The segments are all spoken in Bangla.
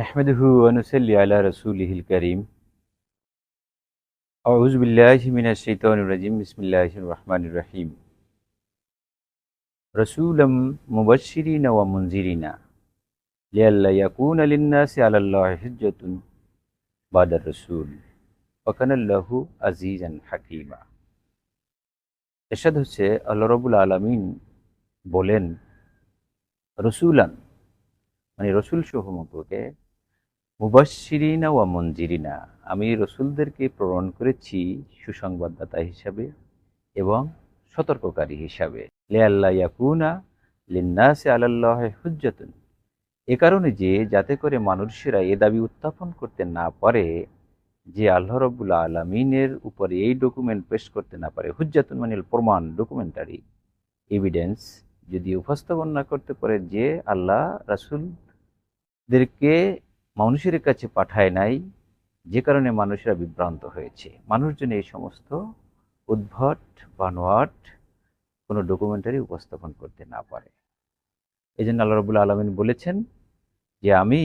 نحمده ونصلي على رسوله الكريم أعوذ بالله من الشيطان الرجيم بسم الله الرحمن الرحيم رسولا مبشرين ومنذرين لئلا يكون للناس على الله حجة بعد الرسول وكان الله عزيزا حكيما এরশাদ হচ্ছে আল্লাহ রাব্বুল আলামিন বলেন রসুলান মানে রসুল সমূহকে মুবাশশিরিনা ওয়া মুনজিরিনা আমি রসুলদেরকে প্রেরণ করেছি সুসংবাদদাতা হিসাবে এবং সতর্ককারী হিসাবে লিআল্লা ইয়াকুনা লিন্নাসি আলাল্লাহি হুজ্জাতুন এ কারণে যে যাতে করে মানুষেরা এ দাবি উত্থাপন করতে না পারে যে আল্লাহ রাব্বুল আলামিনের উপরে এই ডকুমেন্ট পেশ করতে না পারে হুজ্জাতুন মানে প্রমাণ ডকুমেন্টারি এভিডেন্স যদি উপস্থাপন না করতে পারে যে আল্লাহ রাসূলদেরকে মানুষের কাছে পাঠায় নাই, যে কারণে মানুষেরা বিভ্রান্ত হয়েছে। মানুষজন এই সমস্ত উদ্ভট বানোয়াট কোনো ডকুমেন্টারি উপস্থাপন করতে না পারে। এই জন্য আল্লাহ রাব্বুল আলামিন বলেছেন যে আমি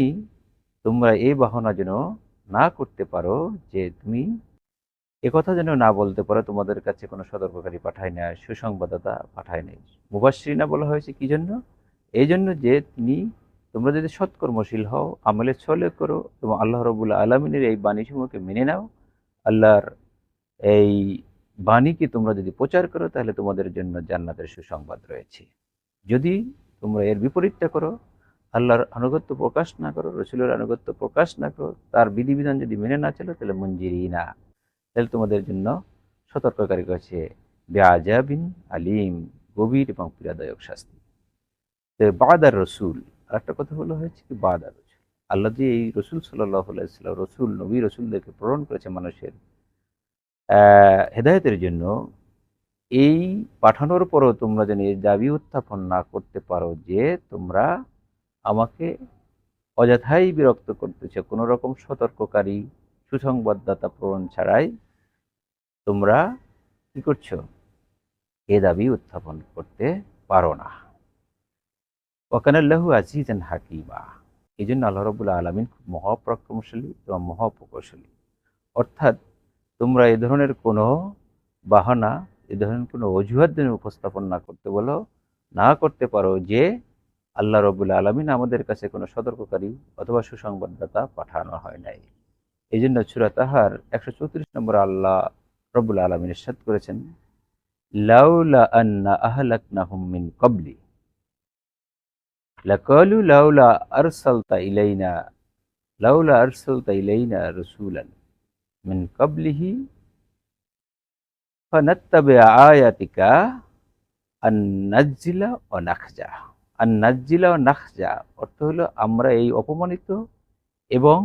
তোমরা এই বাহানা যেন না করতে পারো যে তুমি একথা যেন না বলতে পারো তোমাদের কাছে কোনো সতর্ককারী পাঠায় না, সুসংবাদদাতা পাঠায় নাই। মুবাশশিরিনা বলা হয়েছে কি জন্য? এই জন্য যে তোমরা যদি সৎকর্মশীল হও, আমলে ছলে করো এবং আল্লাহ রাব্বুল আলামিনের এই বাণীসমূহকে মেনে নাও, আল্লাহর এই বাণীকে তোমরা যদি প্রচার করো তাহলে তোমাদের জন্য জান্নাতের সুসংবাদ রয়েছে। যদি তোমরা এর বিপরীতটা করো, আল্লাহর আনুগত্য প্রকাশ না করো, রসুলের আনুগত্য প্রকাশ না করো, তার বিধিবিধান যদি মেনে না চলো তাহলে মুনজিরিনা, তাহলে তোমাদের জন্য সতর্ককারী কাছে বেআযাবিন আলিম, গভীর এবং পীড়াদায়ক শাস্তি। তো বাদার রসুল আরেকটা কথা বলা হয়েছে কি বাদার রসুল, আল্লাহ যে এই রসুল সাল্লাল্লাহু আলাইহি ওয়াসাল্লাম রসুল নবী রসুলদেরকে প্রেরণ করেছে মানুষের হেদায়েতের জন্য, এই পাঠানোর পরও তোমরা যেন এই দাবি উত্থাপন না করতে পারো যে তোমরা আমাকে অযথাই বিরক্ত করতেছে, কোনো রকম সতর্ককারী সুসংবাদদাতা প্রেরণ ছাড়াই তোমরা কি করছো, এ দাবি উত্থাপন করতে পারো না। ওয়াকানাল্লাহু আজিজান হাকিমা, এই জন্য আল্লাহ রাব্বুল আলামিন খুব মহাপরাক্রমশালী এবং মহাপ্রকৌশলী। অর্থাৎ তোমরা এ ধরনের কোনো বাহানা, এ ধরনের কোনো অজুহাত যেন উপস্থাপন না করতে পারো যে আল্লাহ রাব্বুল আলামিন আমাদের কাছে কোনো সতর্ককারী অথবা সুসংবাদদাতা পাঠানো হয় নাই। এই জন্য সূরা তাহার 134 নম্বর আল্লাহ রাব্বুল আলামিন ইরশাদ করেছেন লাউলা আন্না আহলাকনাহুম মিন ক্বাবলি লাকালু লাউলা আরসালতা ইলাইনা রাসূলান মিন ক্বাবলিহি ফানাত্তাবি'a আয়াতিকা আন-নাজ্জিলা ওয়া নাখজা। আন-নাজ্জিলা ওয়া নাখজা অর্থ হলো আমরা এই অপমানিত এবং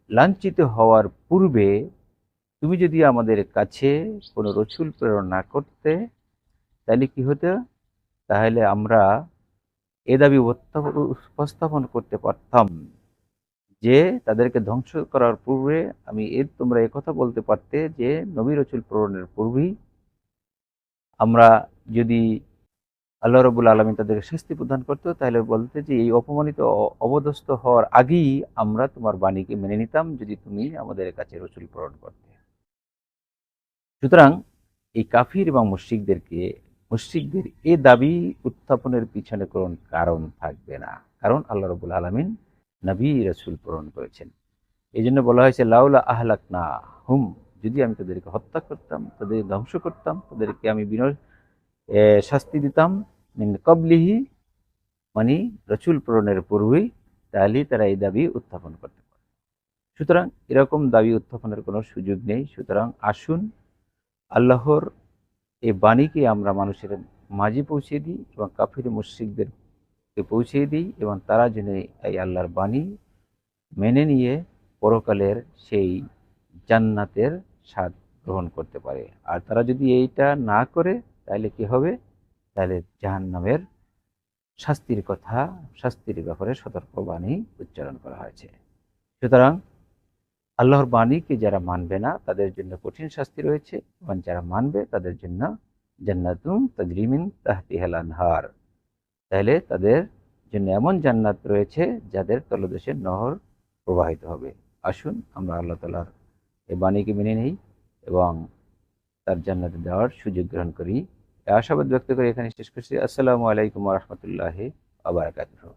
লাঞ্ছিত হওয়ার পূর্বে তুমি যদি আমাদের কাছে কোনো রসুল প্রেরণ না করতে তাহলে কি হতো, তাহলে আমরা এ দাবি উপস্থাপন করতে পারতাম যে তাদেরকে ধ্বংস করার পূর্বে তোমরা একথা বলতে পারতে যে নবী রসুল প্রেরণের পূর্বেই আমরা যদি আল্লাহ রাব্বুল আলামিন তাদেরকে শাস্তি প্রদান করতো তাহলে বলতে যে এই অপমানিত অবদস্থ হওয়ার আগেই আমরা তোমার বাণীকে মেনে নিতাম যদি তুমি আমাদের কাছে রসুল প্রেরণ করতে। সুতরাং এই কাফির এবং মুশরিকদের এ দাবি উত্থাপনের পিছনে কোন কারণ থাকবে না, কারণ আল্লাহ রাব্বুল আলামিন নবী রাসূল প্রেরণ করেছেন। এই জন্য বলা হয়েছে লাউলা আহলাকনা হুম, যদি আমি তাদেরকে হত্যা করতাম, তাদের ধ্বংস করতাম, তাদেরকে আমি শাস্তি দিতাম মিন ক্বাবলিহি মানে রসুল প্রেরণের পূর্বেই, তাহলে তারা এই দাবি উত্থাপন করতে পারে। সুতরাং এরকম দাবি উত্থাপনের কোনো সুযোগ নেই। সুতরাং আসুন আল্লাহর এই বাণীকে আমরা মানুষের মাঝে পৌঁছে দিই এবং কাফির মুশরিকদেরকে পৌঁছে দিই এবং তারা যেন এই আল্লাহর বাণী মেনে নিয়ে পরকালের সেই জান্নাতের স্বাদ গ্রহণ করতে পারে। আর তারা যদি এইটা না করে তাহলে কি হবে, তাহলে জাহান্নামের শাস্তির ব্যাপারে সতর্কবাণী উচ্চারণ করা হয়েছে। সুতরাং আল্লাহর বাণীকে যারা মানবে না তাদের জন্য কঠিন শাস্তি রয়েছে এবং যারা মানবে তাদের জন্য জান্নাতুন তাজরি মিন তাহতিহাল আনহার, তাহলে তাদের জন্য এমন জান্নাত রয়েছে যাদের তলদেশে নহর প্রবাহিত হবে। আসুন আমরা আল্লাহ তাআলার এই বাণীকে মেনে নেই এবং তার জান্নাতে যাওয়ার সুযোগ গ্রহণ করি। এই আশাবাদ ব্যক্ত করে এখানে শেষ করছি। আসসালামু আলাইকুম ওয়া রাহমাতুল্লাহি ওয়া বারাকাতুহু।